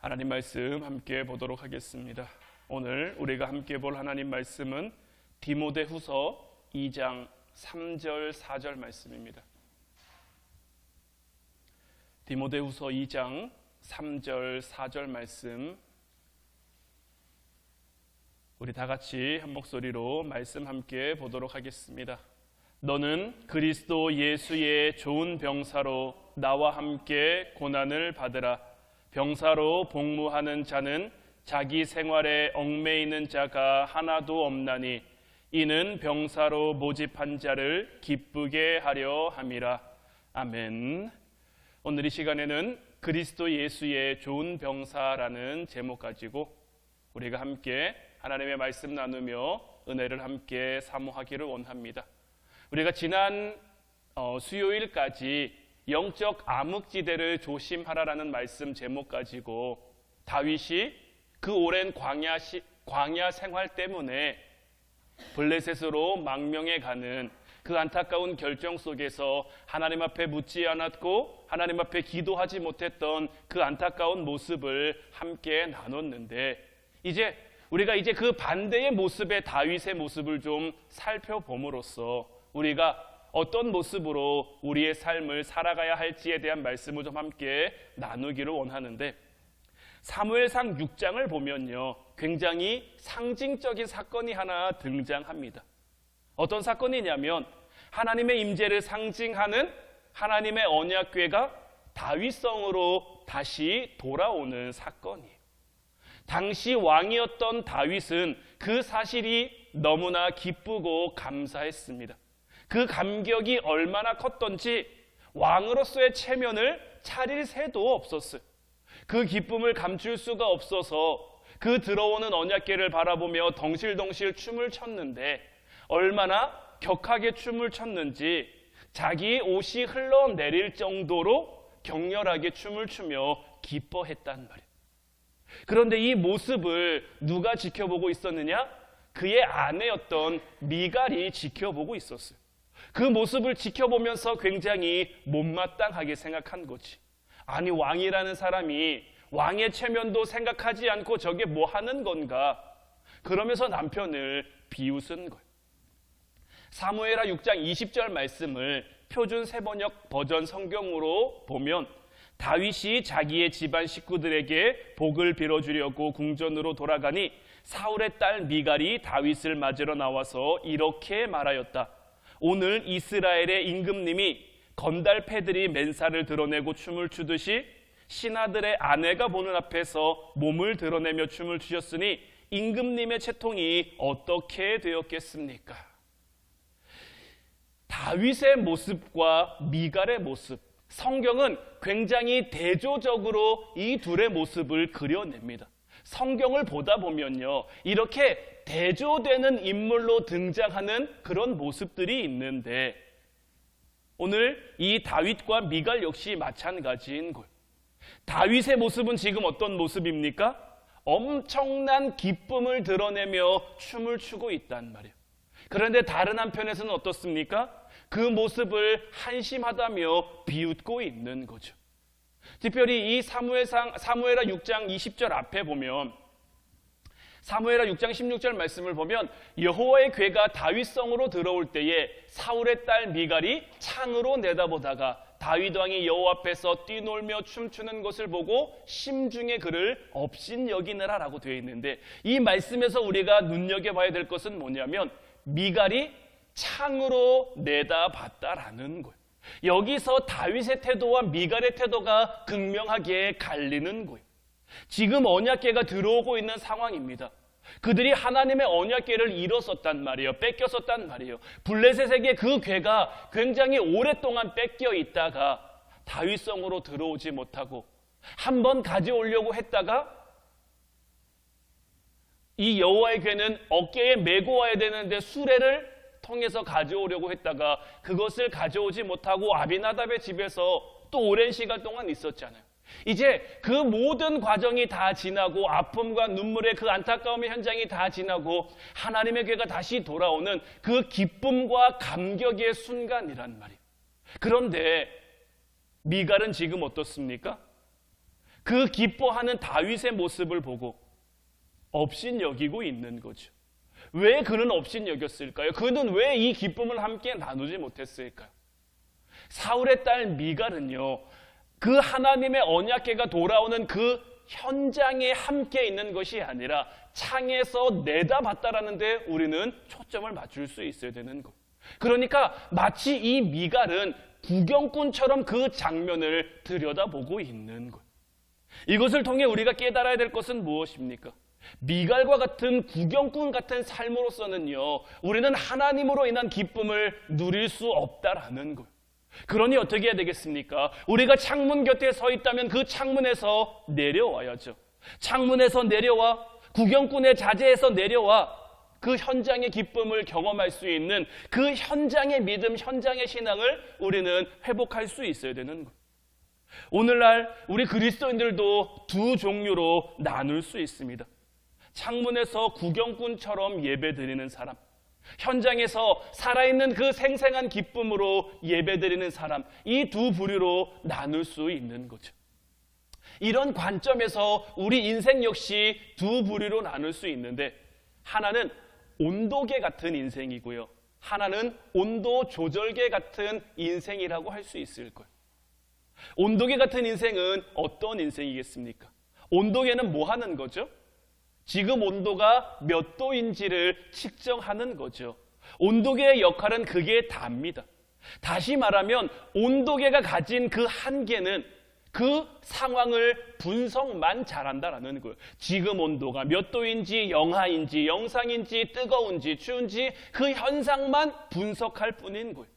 하나님 말씀 함께 보도록 하겠습니다. 오늘 우리가 함께 볼 하나님 말씀은 디모데후서 2장 3절 4절 말씀입니다. 디모데후서 2장 3절 4절 말씀, 우리 다 같이 한 목소리로 말씀 함께 보도록 하겠습니다. 너는 그리스도 예수의 좋은 병사로 나와 함께 고난을 받으라. 병사로 복무하는 자는 자기 생활에 얽매이는 자가 하나도 없나니 이는 병사로 모집한 자를 기쁘게 하려 함이라. 아멘. 오늘 이 시간에는 그리스도 예수의 좋은 병사라는 제목 가지고 우리가 함께 하나님의 말씀 나누며 은혜를 함께 사모하기를 원합니다. 우리가 지난 수요일까지 영적 암흑지대를 조심하라라는 말씀 제목 가지고 다윗이 그 오랜 광야 생활 때문에 블레셋으로 망명해 가는 그 안타까운 결정 속에서 하나님 앞에 묻지 않았고 하나님 앞에 기도하지 못했던 그 안타까운 모습을 함께 나눴는데, 우리가 그 반대의 모습의 다윗의 모습을 좀 살펴봄으로써 우리가 어떤 모습으로 우리의 삶을 살아가야 할지에 대한 말씀을 좀 함께 나누기를 원하는데, 사무엘상 6장을 보면요, 굉장히 상징적인 사건이 하나 등장합니다. 어떤 사건이냐면 하나님의 임재를 상징하는 하나님의 언약궤가 다윗성으로 다시 돌아오는 사건이에요. 당시 왕이었던 다윗은 그 사실이 너무나 기쁘고 감사했습니다. 그 감격이 얼마나 컸던지 왕으로서의 체면을 차릴 새도 없었어요. 그 기쁨을 감출 수가 없어서 그 들어오는 언약궤를 바라보며 덩실덩실 춤을 췄는데, 얼마나 격하게 춤을 췄는지 자기 옷이 흘러내릴 정도로 격렬하게 춤을 추며 기뻐했단 말이에요. 그런데 이 모습을 누가 지켜보고 있었느냐? 그의 아내였던 미갈이 지켜보고 있었어요. 그 모습을 지켜보면서 굉장히 못마땅하게 생각한 거지. 아니, 왕이라는 사람이 왕의 체면도 생각하지 않고 저게 뭐 하는 건가? 그러면서 남편을 비웃은 거예요. 사무엘하 6장 20절 말씀을 표준 세번역 버전 성경으로 보면, 다윗이 자기의 집안 식구들에게 복을 빌어주려고 궁전으로 돌아가니 사울의 딸 미갈이 다윗을 맞으러 나와서 이렇게 말하였다. 오늘 이스라엘의 임금님이 건달패들이 맨살을 드러내고 춤을 추듯이 신하들의 아내가 보는 앞에서 몸을 드러내며 춤을 추셨으니 임금님의 채통이 어떻게 되었겠습니까? 다윗의 모습과 미갈의 모습, 성경은 굉장히 대조적으로 이 둘의 모습을 그려냅니다. 성경을 보다 보면요, 이렇게 대조되는 인물로 등장하는 그런 모습들이 있는데, 오늘 이 다윗과 미갈 역시 마찬가지인 거예요. 다윗의 모습은 지금 어떤 모습입니까? 엄청난 기쁨을 드러내며 춤을 추고 있단 말이에요. 그런데 다른 한편에서는 어떻습니까? 그 모습을 한심하다며 비웃고 있는 거죠. 특별히 이 사무엘하 6장 20절 앞에 보면, 사무엘하 6장 16절 말씀을 보면, 여호와의 궤가 다윗성으로 들어올 때에 사울의 딸 미갈이 창으로 내다보다가 다윗 왕이 여호와 앞에서 뛰놀며 춤추는 것을 보고 심중에 그를 업신여기느라 라고 되어 있는데, 이 말씀에서 우리가 눈여겨봐야 될 것은 뭐냐면 미갈이 창으로 내다봤다라는 거예요. 여기서 다윗의 태도와 미갈의 태도가 극명하게 갈리는 거예요. 지금 언약궤가 들어오고 있는 상황입니다. 그들이 하나님의 언약궤를 잃었었단 말이에요. 뺏겼었단 말이에요. 블레셋에게 그 궤가 굉장히 오랫동안 뺏겨 있다가 다윗성으로 들어오지 못하고 한번 가져오려고 했다가 이 여호와의 궤는 어깨에 메고 와야 되는데 수레를 통해서 가져오려고 했다가 그것을 가져오지 못하고 아비나답의 집에서 또 오랜 시간 동안 있었잖아요. 이제 그 모든 과정이 다 지나고 아픔과 눈물의 그 안타까움의 현장이 다 지나고 하나님의 궤가 다시 돌아오는 그 기쁨과 감격의 순간이란 말이에요. 그런데 미갈은 지금 어떻습니까? 그 기뻐하는 다윗의 모습을 보고 업신여기고 있는 거죠. 왜 그는 업신여겼을까요? 그는 왜 이 기쁨을 함께 나누지 못했을까요? 사울의 딸 미갈은요, 그 하나님의 언약궤가 돌아오는 그 현장에 함께 있는 것이 아니라 창에서 내다봤다라는 데 우리는 초점을 맞출 수 있어야 되는 것. 그러니까 마치 이 미갈은 구경꾼처럼 그 장면을 들여다보고 있는 것. 이것을 통해 우리가 깨달아야 될 것은 무엇입니까? 미갈과 같은 구경꾼 같은 삶으로서는요, 우리는 하나님으로 인한 기쁨을 누릴 수 없다라는 것. 그러니 어떻게 해야 되겠습니까? 우리가 창문 곁에 서 있다면 그 창문에서 내려와야죠. 창문에서 내려와, 구경꾼의 자제에서 내려와 그 현장의 기쁨을 경험할 수 있는 그 현장의 믿음, 현장의 신앙을 우리는 회복할 수 있어야 되는 거예요. 오늘날 우리 그리스도인들도 두 종류로 나눌 수 있습니다. 창문에서 구경꾼처럼 예배드리는 사람, 현장에서 살아있는 그 생생한 기쁨으로 예배드리는 사람, 이 두 부류로 나눌 수 있는 거죠. 이런 관점에서 우리 인생 역시 두 부류로 나눌 수 있는데, 하나는 온도계 같은 인생이고요, 하나는 온도 조절계 같은 인생이라고 할 수 있을 거예요. 온도계 같은 인생은 어떤 인생이겠습니까? 온도계는 뭐 하는 거죠? 지금 온도가 몇 도인지를 측정하는 거죠. 온도계의 역할은 그게 다입니다. 다시 말하면 온도계가 가진 그 한계는 그 상황을 분석만 잘한다라는 거예요. 지금 온도가 몇 도인지, 영하인지, 영상인지, 뜨거운지, 추운지 그 현상만 분석할 뿐인 거예요.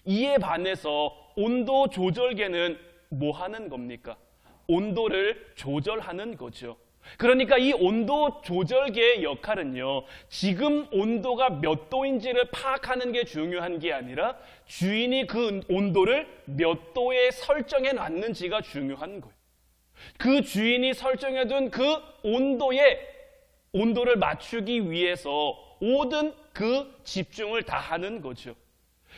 이에 반해서 온도 조절계는 뭐 하는 겁니까? 온도를 조절하는 거죠. 그러니까 이 온도 조절계의 역할은요, 지금 온도가 몇 도인지를 파악하는 게 중요한 게 아니라 주인이 그 온도를 몇 도에 설정해 놨는지가 중요한 거예요. 그 주인이 설정해둔 그 온도를 맞추기 위해서 모든 그 집중을 다 하는 거죠.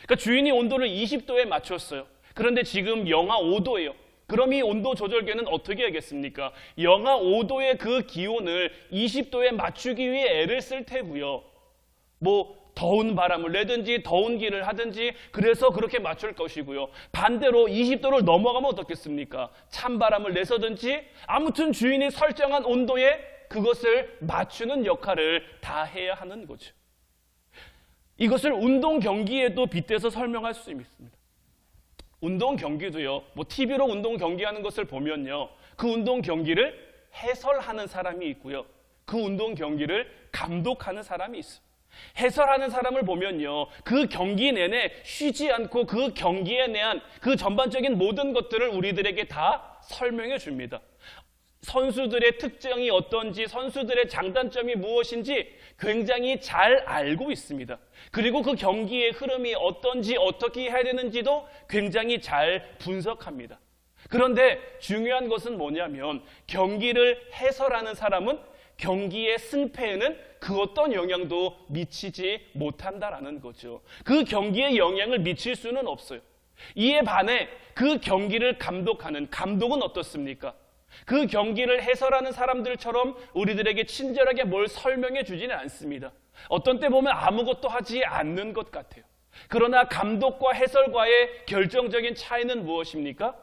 그러니까 주인이 온도를 20도에 맞췄어요. 그런데 지금 영하 5도예요. 그럼 이 온도 조절계는 어떻게 하겠습니까? 영하 5도의 그 기온을 20도에 맞추기 위해 애를 쓸 테고요. 뭐 더운 바람을 내든지 더운 길을 하든지 그래서 그렇게 맞출 것이고요. 반대로 20도를 넘어가면 어떻겠습니까? 찬바람을 내서든지 아무튼 주인이 설정한 온도에 그것을 맞추는 역할을 다 해야 하는 거죠. 이것을 운동 경기에도 빗대서 설명할 수 있습니다. 운동 경기도요, 뭐 TV로 운동 경기하는 것을 보면요, 그 운동 경기를 해설하는 사람이 있고요, 그 운동 경기를 감독하는 사람이 있어요. 해설하는 사람을 보면요, 그 경기 내내 쉬지 않고 그 경기에 대한 그 전반적인 모든 것들을 우리들에게 다 설명해 줍니다. 선수들의 특징이 어떤지, 선수들의 장단점이 무엇인지 굉장히 잘 알고 있습니다. 그리고 그 경기의 흐름이 어떤지, 어떻게 해야 되는지도 굉장히 잘 분석합니다. 그런데 중요한 것은 뭐냐면 경기를 해설하는 사람은 경기의 승패에는 그 어떤 영향도 미치지 못한다라는 거죠. 그 경기에 영향을 미칠 수는 없어요. 이에 반해 그 경기를 감독하는 감독은 어떻습니까? 그 경기를 해설하는 사람들처럼 우리들에게 친절하게 뭘 설명해 주지는 않습니다. 어떤 때 보면 아무것도 하지 않는 것 같아요. 그러나 감독과 해설과의 결정적인 차이는 무엇입니까?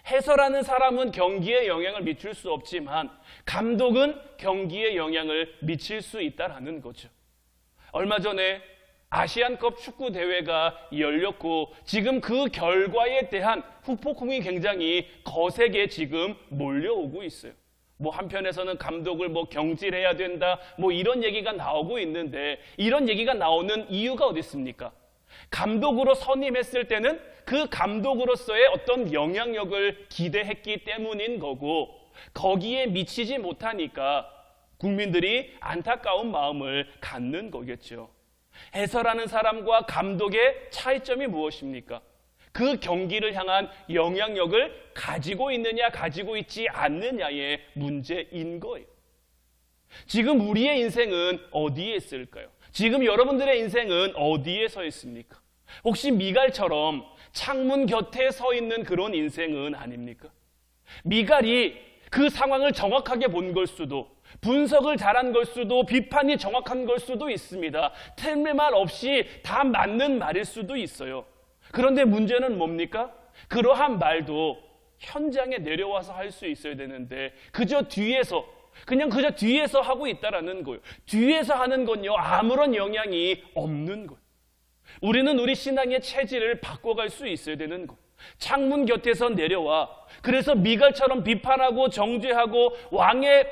해설하는 사람은 경기에 영향을 미칠 수 없지만 감독은 경기에 영향을 미칠 수 있다는 거죠. 얼마 전에 아시안컵 축구 대회가 열렸고 지금 그 결과에 대한 후폭풍이 굉장히 거세게 지금 몰려오고 있어요. 뭐 한편에서는 감독을 뭐 경질해야 된다, 뭐 이런 얘기가 나오고 있는데 이런 얘기가 나오는 이유가 어디 있습니까? 감독으로 선임했을 때는 그 감독으로서의 어떤 영향력을 기대했기 때문인 거고 거기에 미치지 못하니까 국민들이 안타까운 마음을 갖는 거겠죠. 해설하는 사람과 감독의 차이점이 무엇입니까? 그 경기를 향한 영향력을 가지고 있느냐 가지고 있지 않느냐의 문제인 거예요. 지금 우리의 인생은 어디에 있을까요? 지금 여러분들의 인생은 어디에 서 있습니까? 혹시 미갈처럼 창문 곁에 서 있는 그런 인생은 아닙니까? 미갈이 그 상황을 정확하게 본 걸 수도, 분석을 잘한 걸 수도, 비판이 정확한 걸 수도 있습니다. 틀릴 말 없이 다 맞는 말일 수도 있어요. 그런데 문제는 뭡니까? 그러한 말도 현장에 내려와서 할 수 있어야 되는데 그저 뒤에서 하고 있다라는 거예요. 뒤에서 하는 건요, 아무런 영향이 없는 거예요. 우리는 우리 신앙의 체질을 바꿔갈 수 있어야 되는 거예요. 창문 곁에서 내려와, 그래서 미갈처럼 비판하고 정죄하고 왕의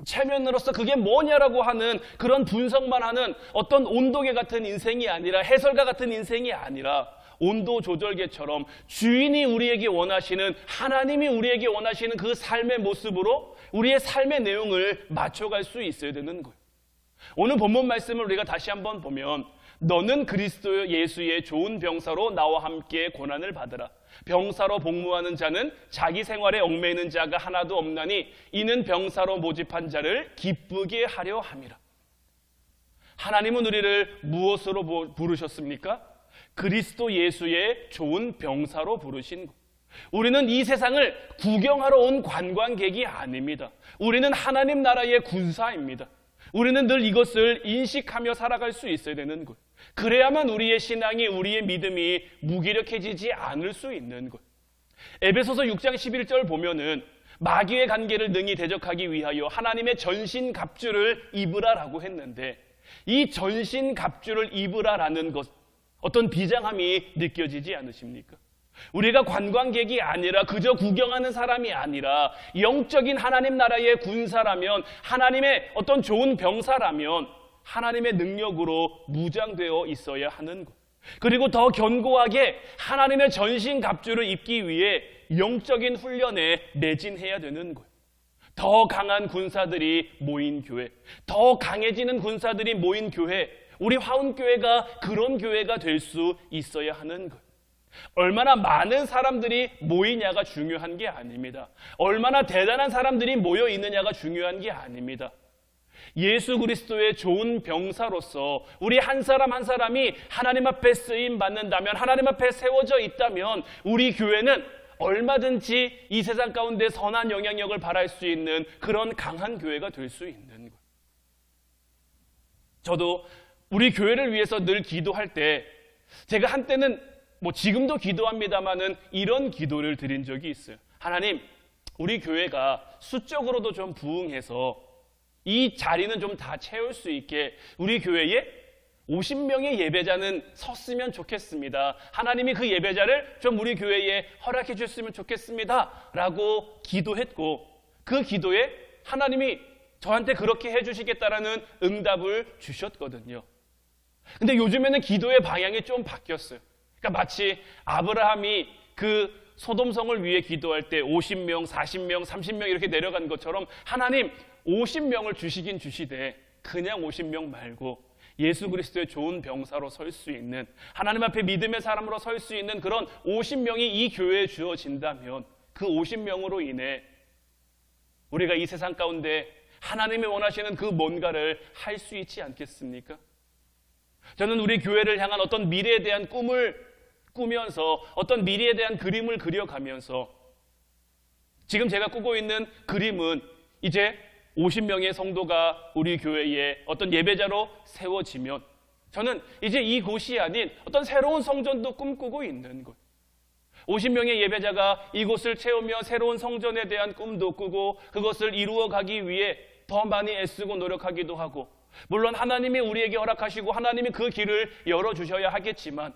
체면으로서 그게 뭐냐라고 하는 그런 분석만 하는 어떤 온도계 같은 인생이 아니라, 해설가 같은 인생이 아니라 온도 조절계처럼 주인이 우리에게 원하시는, 하나님이 우리에게 원하시는 그 삶의 모습으로 우리의 삶의 내용을 맞춰갈 수 있어야 되는 거예요. 오늘 본문 말씀을 우리가 다시 한번 보면, 너는 그리스도 예수의 좋은 병사로 나와 함께 고난을 받으라. 병사로 복무하는 자는 자기 생활에 얽매이는 자가 하나도 없나니 이는 병사로 모집한 자를 기쁘게 하려 함이라. 하나님은 우리를 무엇으로 부르셨습니까? 그리스도 예수의 좋은 병사로 부르신 것. 우리는 이 세상을 구경하러 온 관광객이 아닙니다. 우리는 하나님 나라의 군사입니다. 우리는 늘 이것을 인식하며 살아갈 수 있어야 되는 것. 그래야만 우리의 신앙이, 우리의 믿음이 무기력해지지 않을 수 있는 것. 에베소서 6장 11절 보면은 마귀의 관계를 능히 대적하기 위하여 하나님의 전신갑주를 입으라라고 했는데, 이 전신갑주를 입으라라는 것, 어떤 비장함이 느껴지지 않으십니까? 우리가 관광객이 아니라 그저 구경하는 사람이 아니라 영적인 하나님 나라의 군사라면, 하나님의 어떤 좋은 병사라면 하나님의 능력으로 무장되어 있어야 하는 것. 그리고 더 견고하게 하나님의 전신갑주를 입기 위해 영적인 훈련에 매진해야 되는 거예요. 더 강한 군사들이 모인 교회, 더 강해지는 군사들이 모인 교회, 우리 화운교회가 그런 교회가 될 수 있어야 하는 거예요. 얼마나 많은 사람들이 모이냐가 중요한 게 아닙니다. 얼마나 대단한 사람들이 모여 있느냐가 중요한 게 아닙니다. 예수 그리스도의 좋은 병사로서 우리 한 사람 한 사람이 하나님 앞에 쓰임 받는다면, 하나님 앞에 세워져 있다면 우리 교회는 얼마든지 이 세상 가운데 선한 영향력을 발할 수 있는 그런 강한 교회가 될 수 있는 거예요. 저도 우리 교회를 위해서 늘 기도할 때, 제가 한때는 지금도 기도합니다마는 이런 기도를 드린 적이 있어요. 하나님, 우리 교회가 수적으로도 좀 부흥해서 이 자리는 좀 다 채울 수 있게 우리 교회에 50명의 예배자는 섰으면 좋겠습니다. 하나님이 그 예배자를 좀 우리 교회에 허락해 주셨으면 좋겠습니다 라고 기도했고, 그 기도에 하나님이 저한테 그렇게 해주시겠다라는 응답을 주셨거든요. 근데 요즘에는 기도의 방향이 좀 바뀌었어요. 그러니까 마치 아브라함이 그 소돔성을 위해 기도할 때 50명, 40명, 30명 이렇게 내려간 것처럼 하나님 50명을 주시긴 주시되 그냥 50명 말고 예수 그리스도의 좋은 병사로 설 수 있는, 하나님 앞에 믿음의 사람으로 설 수 있는 그런 50명이 이 교회에 주어진다면 그 50명으로 인해 우리가 이 세상 가운데 하나님이 원하시는 그 뭔가를 할 수 있지 않겠습니까? 저는 우리 교회를 향한 어떤 미래에 대한 꿈을 꾸면서, 어떤 미래에 대한 그림을 그려가면서, 지금 제가 꾸고 있는 그림은 이제 50명의 성도가 우리 교회에 어떤 예배자로 세워지면 저는 이제 이곳이 아닌 어떤 새로운 성전도 꿈꾸고 있는 것. 50명의 예배자가 이곳을 채우며 새로운 성전에 대한 꿈도 꾸고 그것을 이루어가기 위해 더 많이 애쓰고 노력하기도 하고, 물론 하나님이 우리에게 허락하시고 하나님이 그 길을 열어주셔야 하겠지만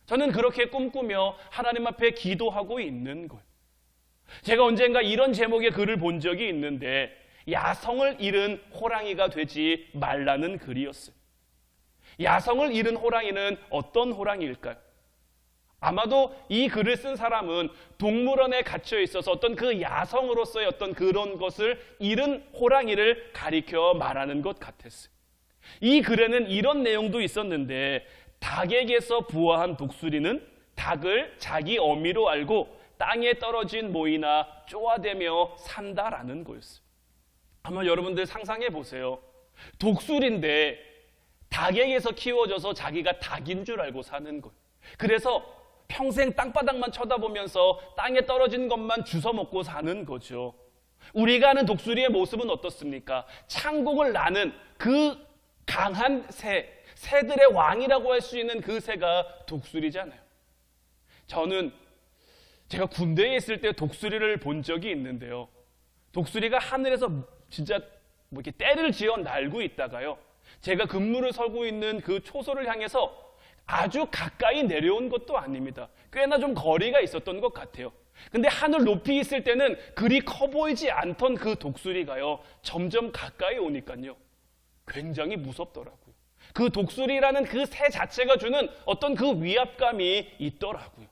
저는 그렇게 꿈꾸며 하나님 앞에 기도하고 있는 거예요. 제가 언젠가 이런 제목의 글을 본 적이 있는데, 야성을 잃은 호랑이가 되지 말라는 글이었어요. 야성을 잃은 호랑이는 어떤 호랑이일까요? 아마도 이 글을 쓴 사람은 동물원에 갇혀 있어서 어떤 그 야성으로서의 어떤 그런 것을 잃은 호랑이를 가리켜 말하는 것 같았어요. 이 글에는 이런 내용도 있었는데, 닭에게서 부화한 독수리는 닭을 자기 어미로 알고 땅에 떨어진 모이나 쪼아대며 산다라는 거였어요. 한번 여러분들 상상해 보세요. 독수리인데 닭에게서 키워져서 자기가 닭인 줄 알고 사는 거예요. 그래서 평생 땅바닥만 쳐다보면서 땅에 떨어진 것만 주워 먹고 사는 거죠. 우리가 아는 독수리의 모습은 어떻습니까? 창공을 나는 그 강한 새들의 왕이라고 할 수 있는 그 새가 독수리잖아요. 제가 군대에 있을 때 독수리를 본 적이 있는데요. 독수리가 하늘에서 진짜 이렇게 떼를 지어 날고 있다가요, 제가 근무를 서고 있는 그 초소를 향해서 아주 가까이 내려온 것도 아닙니다. 꽤나 좀 거리가 있었던 것 같아요. 근데 하늘 높이 있을 때는 그리 커 보이지 않던 그 독수리가요, 점점 가까이 오니까요, 굉장히 무섭더라고요. 그 독수리라는 그 새 자체가 주는 어떤 그 위압감이 있더라고요.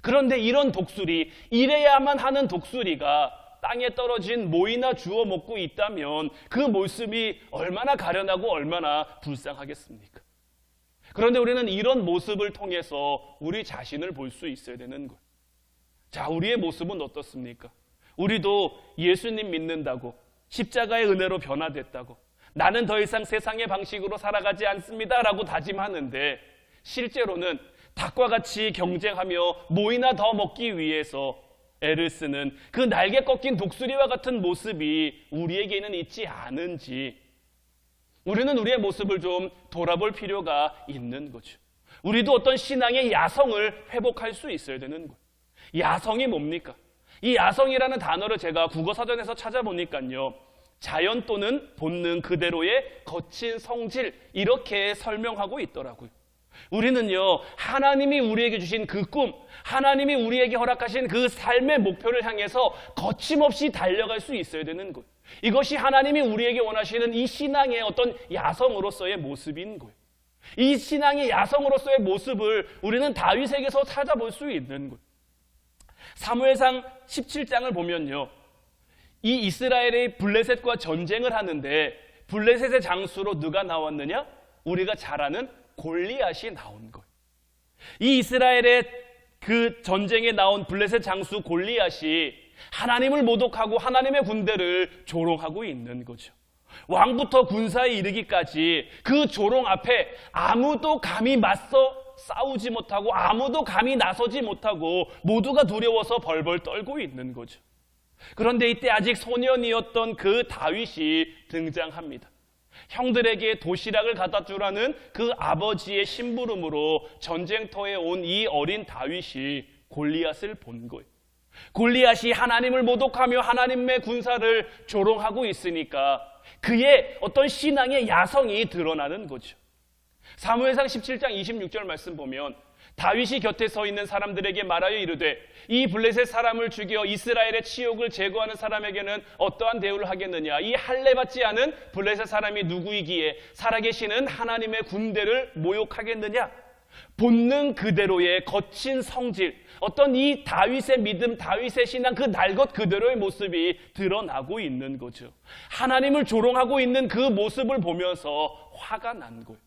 그런데 이런 독수리, 이래야만 하는 독수리가 땅에 떨어진 모이나 주워 먹고 있다면 그 모습이 얼마나 가련하고 얼마나 불쌍하겠습니까? 그런데 우리는 이런 모습을 통해서 우리 자신을 볼 수 있어야 되는 거예요. 자, 우리의 모습은 어떻습니까? 우리도 예수님 믿는다고, 십자가의 은혜로 변화됐다고, 나는 더 이상 세상의 방식으로 살아가지 않습니다 라고 다짐하는데, 실제로는 닭과 같이 경쟁하며 모이나 더 먹기 위해서 애를 쓰는 그 날개 꺾인 독수리와 같은 모습이 우리에게는 있지 않은지, 우리는 우리의 모습을 좀 돌아볼 필요가 있는 거죠. 우리도 어떤 신앙의 야성을 회복할 수 있어야 되는 거예요. 야성이 뭡니까? 이 야성이라는 단어를 제가 국어사전에서 찾아보니까요, 자연 또는 본능 그대로의 거친 성질, 이렇게 설명하고 있더라고요. 우리는요, 하나님이 우리에게 주신 그 꿈, 하나님이 우리에게 허락하신 그 삶의 목표를 향해서 거침없이 달려갈 수 있어야 되는 거예요. 이것이 하나님이 우리에게 원하시는 이 신앙의 어떤 야성으로서의 모습인 거예요. 이 신앙의 야성으로서의 모습을 우리는 다윗에게서 찾아볼 수 있는 거예요. 사무엘상 17장을 보면요, 이 이스라엘의 블레셋과 전쟁을 하는데 블레셋의 장수로 누가 나왔느냐? 우리가 잘 아는 골리앗이 나온 거예요. 이 이스라엘의 그 전쟁에 나온 블레셋 장수 골리앗이 하나님을 모독하고 하나님의 군대를 조롱하고 있는 거죠. 왕부터 군사에 이르기까지 그 조롱 앞에 아무도 감히 맞서 싸우지 못하고 아무도 감히 나서지 못하고 모두가 두려워서 벌벌 떨고 있는 거죠. 그런데 이때 아직 소년이었던 그 다윗이 등장합니다. 형들에게 도시락을 갖다 주라는 그 아버지의 심부름으로 전쟁터에 온 이 어린 다윗이 골리앗을 본 거예요. 골리앗이 하나님을 모독하며 하나님의 군사를 조롱하고 있으니까 그의 어떤 신앙의 야성이 드러나는 거죠. 사무엘상 17장 26절 말씀 보면 다윗이 곁에 서 있는 사람들에게 말하여 이르되 이 블레셋 사람을 죽여 이스라엘의 치욕을 제거하는 사람에게는 어떠한 대우를 하겠느냐? 이 할례받지 않은 블레셋 사람이 누구이기에 살아계시는 하나님의 군대를 모욕하겠느냐? 본능 그대로의 거친 성질, 어떤 이 다윗의 믿음, 다윗의 신앙, 그 날 것 그대로의 모습이 드러나고 있는 거죠. 하나님을 조롱하고 있는 그 모습을 보면서 화가 난 거예요.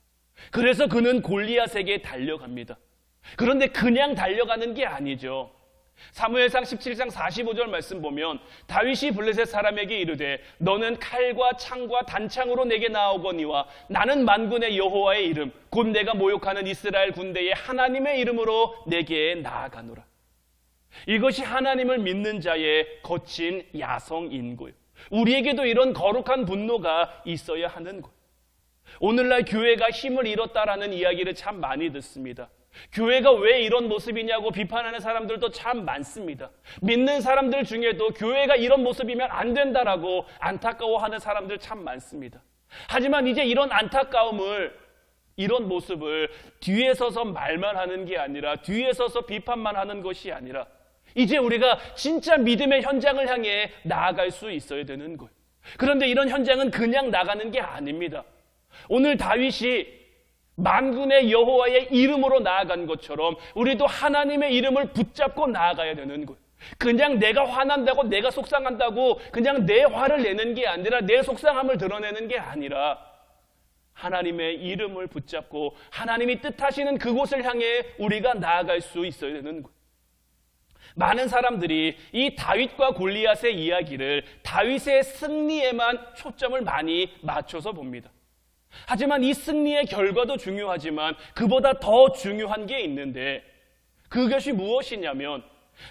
그래서 그는 골리앗에게 달려갑니다. 그런데 그냥 달려가는 게 아니죠. 사무엘상 17장 45절 말씀 보면 다윗이 블레셋 사람에게 이르되 너는 칼과 창과 단창으로 내게 나아오거니와 나는 만군의 여호와의 이름 곧 내가 모욕하는 이스라엘 군대의 하나님의 이름으로 내게 나아가노라. 이것이 하나님을 믿는 자의 거친 야성인 거예요. 우리에게도 이런 거룩한 분노가 있어야 하는 거예요. 오늘날 교회가 힘을 잃었다라는 이야기를 참 많이 듣습니다. 교회가 왜 이런 모습이냐고 비판하는 사람들도 참 많습니다. 믿는 사람들 중에도 교회가 이런 모습이면 안 된다라고 안타까워하는 사람들 참 많습니다. 하지만 이제 이런 안타까움을, 이런 모습을 뒤에 서서 말만 하는 게 아니라, 뒤에 서서 비판만 하는 것이 아니라 이제 우리가 진짜 믿음의 현장을 향해 나아갈 수 있어야 되는 거예요. 그런데 이런 현장은 그냥 나가는 게 아닙니다. 오늘 다윗이 만군의 여호와의 이름으로 나아간 것처럼 우리도 하나님의 이름을 붙잡고 나아가야 되는 거예요. 그냥 내가 화난다고, 내가 속상한다고 그냥 내 화를 내는 게 아니라, 내 속상함을 드러내는 게 아니라 하나님의 이름을 붙잡고 하나님이 뜻하시는 그곳을 향해 우리가 나아갈 수 있어야 되는 거예요. 많은 사람들이 이 다윗과 골리앗의 이야기를 다윗의 승리에만 초점을 많이 맞춰서 봅니다. 하지만 이 승리의 결과도 중요하지만 그보다 더 중요한 게 있는데, 그것이 무엇이냐면,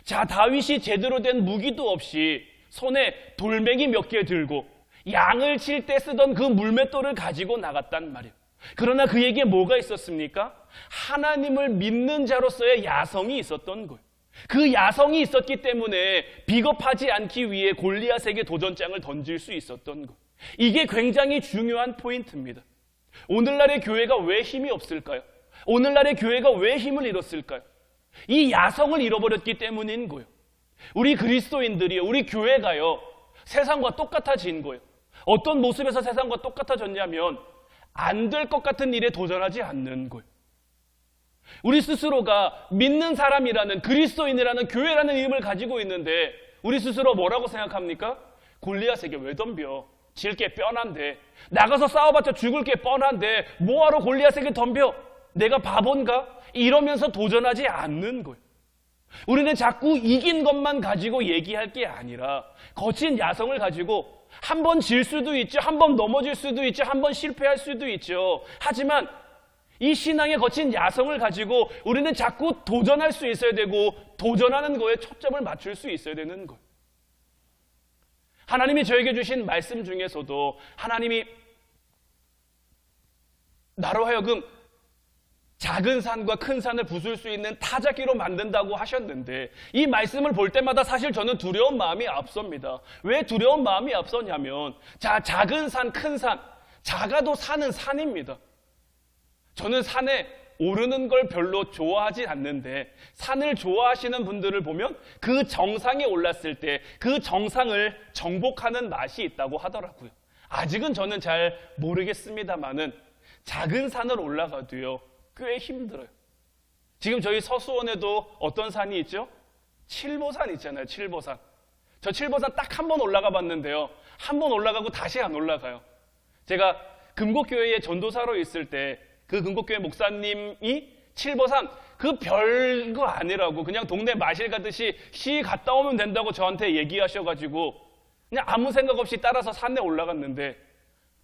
자, 다윗이 제대로 된 무기도 없이 손에 돌멩이 몇 개 들고 양을 칠 때 쓰던 그 물맷돌을 가지고 나갔단 말이에요. 그러나 그에게 뭐가 있었습니까? 하나님을 믿는 자로서의 야성이 있었던 거예요. 그 야성이 있었기 때문에 비겁하지 않기 위해 골리앗에게 도전장을 던질 수 있었던 거예요. 이게 굉장히 중요한 포인트입니다. 오늘날의 교회가 왜 힘이 없을까요? 오늘날의 교회가 왜 힘을 잃었을까요? 이 야성을 잃어버렸기 때문인 거예요. 우리 그리스도인들이요, 우리 교회가요, 세상과 똑같아진 거예요. 어떤 모습에서 세상과 똑같아졌냐면 안 될 것 같은 일에 도전하지 않는 거예요. 우리 스스로가 믿는 사람이라는, 그리스도인이라는, 교회라는 이름을 가지고 있는데 우리 스스로 뭐라고 생각합니까? 골리앗에게 왜 덤벼? 질 게 뻔한데, 나가서 싸워봤자 죽을 게 뻔한데 뭐하러 골리앗에게 덤벼? 내가 바본가? 이러면서 도전하지 않는 거예요. 우리는 자꾸 이긴 것만 가지고 얘기할 게 아니라 거친 야성을 가지고 한 번 질 수도 있죠, 한 번 넘어질 수도 있죠, 한 번 실패할 수도 있죠. 하지만 이 신앙의 거친 야성을 가지고 우리는 자꾸 도전할 수 있어야 되고, 도전하는 거에 초점을 맞출 수 있어야 되는 거예요. 하나님이 저에게 주신 말씀 중에서도 하나님이 나로 하여금 작은 산과 큰 산을 부술 수 있는 타작기로 만든다고 하셨는데, 이 말씀을 볼 때마다 사실 저는 두려운 마음이 앞섭니다. 왜 두려운 마음이 앞서냐면, 작은 산, 큰 산, 작아도 산은 산입니다. 저는 산에 오르는 걸 별로 좋아하지 않는데, 산을 좋아하시는 분들을 보면 그 정상에 올랐을 때 그 정상을 정복하는 맛이 있다고 하더라고요. 아직은 저는 잘 모르겠습니다만은 작은 산을 올라가도요, 꽤 힘들어요. 지금 저희 서수원에도 어떤 산이 있죠? 칠보산 있잖아요. 칠보산. 저 칠보산 딱 한 번 올라가 봤는데요, 한 번 올라가고 다시 안 올라가요. 제가 금곡교회에 전도사로 있을 때 그 금곡교회 목사님이 칠보산 그 별거 아니라고 그냥 동네 마실 가듯이 시 갔다 오면 된다고 저한테 얘기하셔가지고 그냥 아무 생각 없이 따라서 산에 올라갔는데,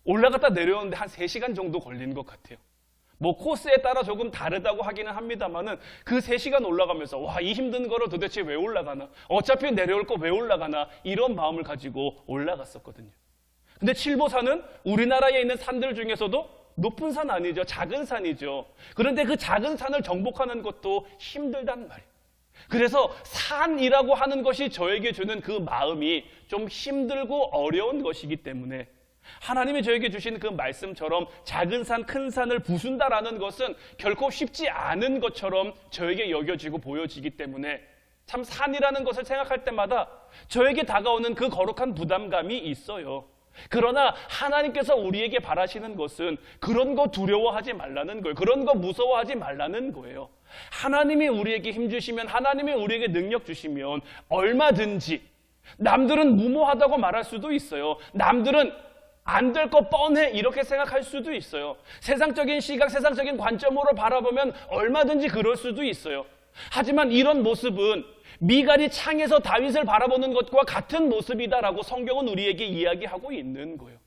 올라갔다 내려오는데 한 3시간 정도 걸린 것 같아요. 뭐 코스에 따라 조금 다르다고 하기는 합니다만은 그 3시간 올라가면서 와, 이 힘든 거를 도대체 왜 올라가나, 어차피 내려올 거 왜 올라가나, 이런 마음을 가지고 올라갔었거든요. 근데 칠보산은 우리나라에 있는 산들 중에서도 높은 산 아니죠. 작은 산이죠. 그런데 그 작은 산을 정복하는 것도 힘들단 말이에요. 그래서 산이라고 하는 것이 저에게 주는 그 마음이 좀 힘들고 어려운 것이기 때문에 하나님이 저에게 주신 그 말씀처럼 작은 산, 큰 산을 부순다라는 것은 결코 쉽지 않은 것처럼 저에게 여겨지고 보여지기 때문에 참 산이라는 것을 생각할 때마다 저에게 다가오는 그 거룩한 부담감이 있어요. 그러나 하나님께서 우리에게 바라시는 것은 그런 거 두려워하지 말라는 거예요. 그런 거 무서워하지 말라는 거예요. 하나님이 우리에게 힘 주시면, 하나님이 우리에게 능력 주시면 얼마든지, 남들은 무모하다고 말할 수도 있어요. 남들은 안 될 거 뻔해 이렇게 생각할 수도 있어요. 세상적인 시각, 세상적인 관점으로 바라보면 얼마든지 그럴 수도 있어요. 하지만 이런 모습은 미갈이 창에서 다윗을 바라보는 것과 같은 모습이다라고 성경은 우리에게 이야기하고 있는 거예요.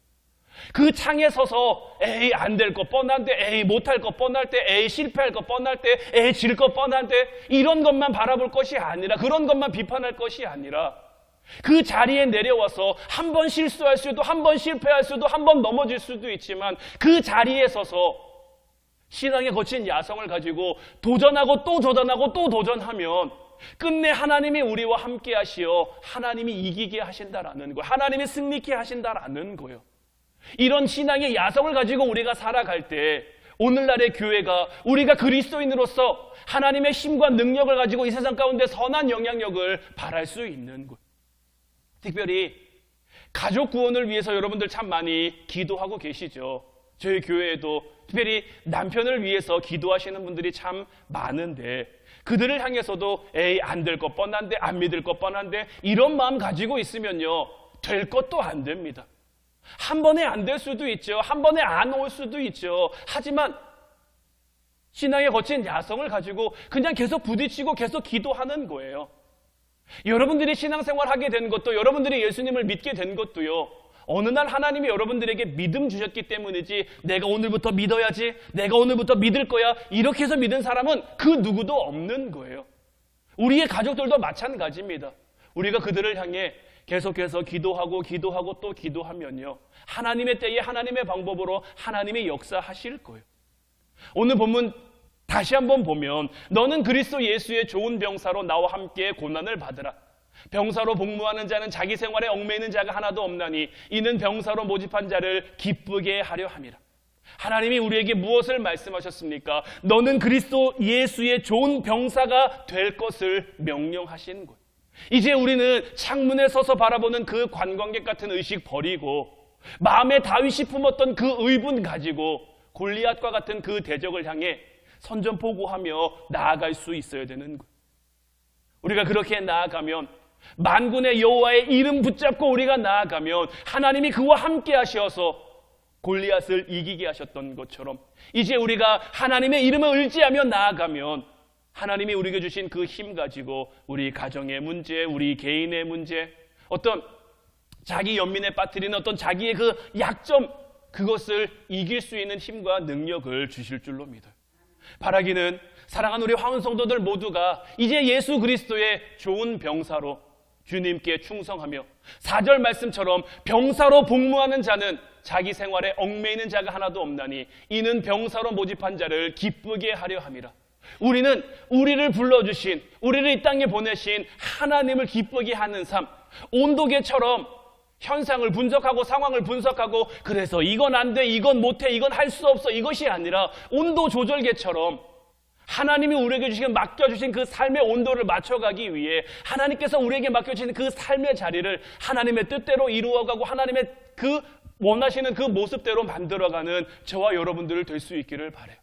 그 창에 서서 에이 안 될 거 뻔한데, 에이 못할 거 뻔할 때, 에이 실패할 거 뻔할 때, 에이 질 거 뻔한데, 이런 것만 바라볼 것이 아니라, 그런 것만 비판할 것이 아니라 그 자리에 내려와서 한 번 실수할 수도, 한 번 실패할 수도, 한 번 넘어질 수도 있지만 그 자리에 서서 신앙의 거친 야성을 가지고 도전하고 또 도전하고 또 도전하면 끝내 하나님이 우리와 함께 하시어 하나님이 이기게 하신다라는 거예요. 하나님이 승리케 하신다라는 거예요. 이런 신앙의 야성을 가지고 우리가 살아갈 때 오늘날의 교회가, 우리가 그리스도인으로서 하나님의 힘과 능력을 가지고 이 세상 가운데 선한 영향력을 발할 수 있는 거예요. 특별히 가족 구원을 위해서 여러분들 참 많이 기도하고 계시죠. 저희 교회에도 특별히 남편을 위해서 기도하시는 분들이 참 많은데, 그들을 향해서도 에이 안 될 것 뻔한데, 안 믿을 것 뻔한데, 이런 마음 가지고 있으면요 될 것도 안 됩니다. 한 번에 안 될 수도 있죠. 한 번에 안 올 수도 있죠. 하지만 신앙의 거친 야성을 가지고 그냥 계속 부딪히고 계속 기도하는 거예요. 여러분들이 신앙생활 하게 된 것도, 여러분들이 예수님을 믿게 된 것도요, 어느 날 하나님이 여러분들에게 믿음 주셨기 때문이지, 내가 오늘부터 믿어야지, 내가 오늘부터 믿을 거야, 이렇게 해서 믿은 사람은 그 누구도 없는 거예요. 우리의 가족들도 마찬가지입니다. 우리가 그들을 향해 계속해서 기도하고 또 기도하면요, 하나님의 때에 하나님의 방법으로 하나님이 역사하실 거예요. 오늘 본문 다시 한번 보면 너는 그리스도 예수의 좋은 병사로 나와 함께 고난을 받으라. 병사로 복무하는 자는 자기 생활에 얽매이는 자가 하나도 없나니 이는 병사로 모집한 자를 기쁘게 하려 함이라. 하나님이 우리에게 무엇을 말씀하셨습니까? 너는 그리스도 예수의 좋은 병사가 될 것을 명령하신 거예요. 이제 우리는 창문에 서서 바라보는 그 관광객 같은 의식 버리고 마음에 다윗이 품었던 그 의분 가지고 골리앗과 같은 그 대적을 향해 선전포고하며 나아갈 수 있어야 되는 거예요. 우리가 그렇게 나아가면, 만군의 여호와의 이름 붙잡고 우리가 나아가면 하나님이 그와 함께 하셔서 골리앗을 이기게 하셨던 것처럼 이제 우리가 하나님의 이름을 의지하며 나아가면 하나님이 우리에게 주신 그 힘 가지고 우리 가정의 문제, 우리 개인의 문제, 어떤 자기 연민에 빠뜨리는 어떤 자기의 그 약점, 그것을 이길 수 있는 힘과 능력을 주실 줄로 믿어요. 바라기는 사랑하는 우리 화운 성도들 모두가 이제 예수 그리스도의 좋은 병사로 주님께 충성하며 4절 말씀처럼 병사로 복무하는 자는 자기 생활에 얽매이는 자가 하나도 없나니 이는 병사로 모집한 자를 기쁘게 하려 함이라. 우리는 우리를 불러주신, 우리를 이 땅에 보내신 하나님을 기쁘게 하는 삶, 온도계처럼 현상을 분석하고 상황을 분석하고 그래서 이건 안 돼, 이건 못해, 이건 할 수 없어, 이것이 아니라 온도 조절계처럼 하나님이 우리에게 맡겨주신 그 삶의 온도를 맞춰가기 위해 하나님께서 우리에게 맡겨주신 그 삶의 자리를 하나님의 뜻대로 이루어가고 하나님의 그 원하시는 그 모습대로 만들어가는 저와 여러분들 될 수 있기를 바라요.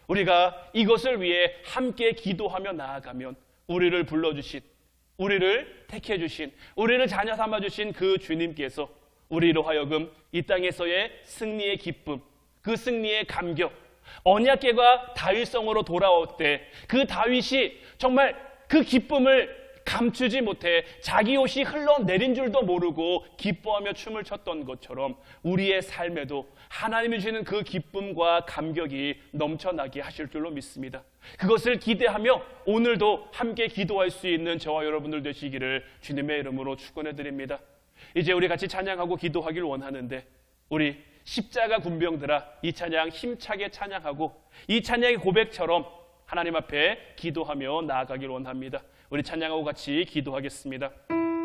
우리가 이것을 위해 함께 기도하며 나아가면 우리를 불러주신, 우리를 택해주신, 우리를 자녀 삼아주신 그 주님께서 우리로 하여금 이 땅에서의 승리의 기쁨, 그 승리의 감격, 언약궤가 다윗성으로 돌아올 때 그 다윗이 정말 그 기쁨을 감추지 못해 자기 옷이 흘러내린 줄도 모르고 기뻐하며 춤을 췄던 것처럼 우리의 삶에도 하나님이 주시는 그 기쁨과 감격이 넘쳐나게 하실 줄로 믿습니다. 그것을 기대하며 오늘도 함께 기도할 수 있는 저와 여러분들 되시기를 주님의 이름으로 축원해 드립니다. 이제 우리 같이 찬양하고 기도하길 원하는데 우리 십자가 군병들아, 이 찬양 힘차게 찬양하고 이 찬양의 고백처럼 하나님 앞에 기도하며 나아가길 원합니다. 우리 찬양하고 같이 기도하겠습니다.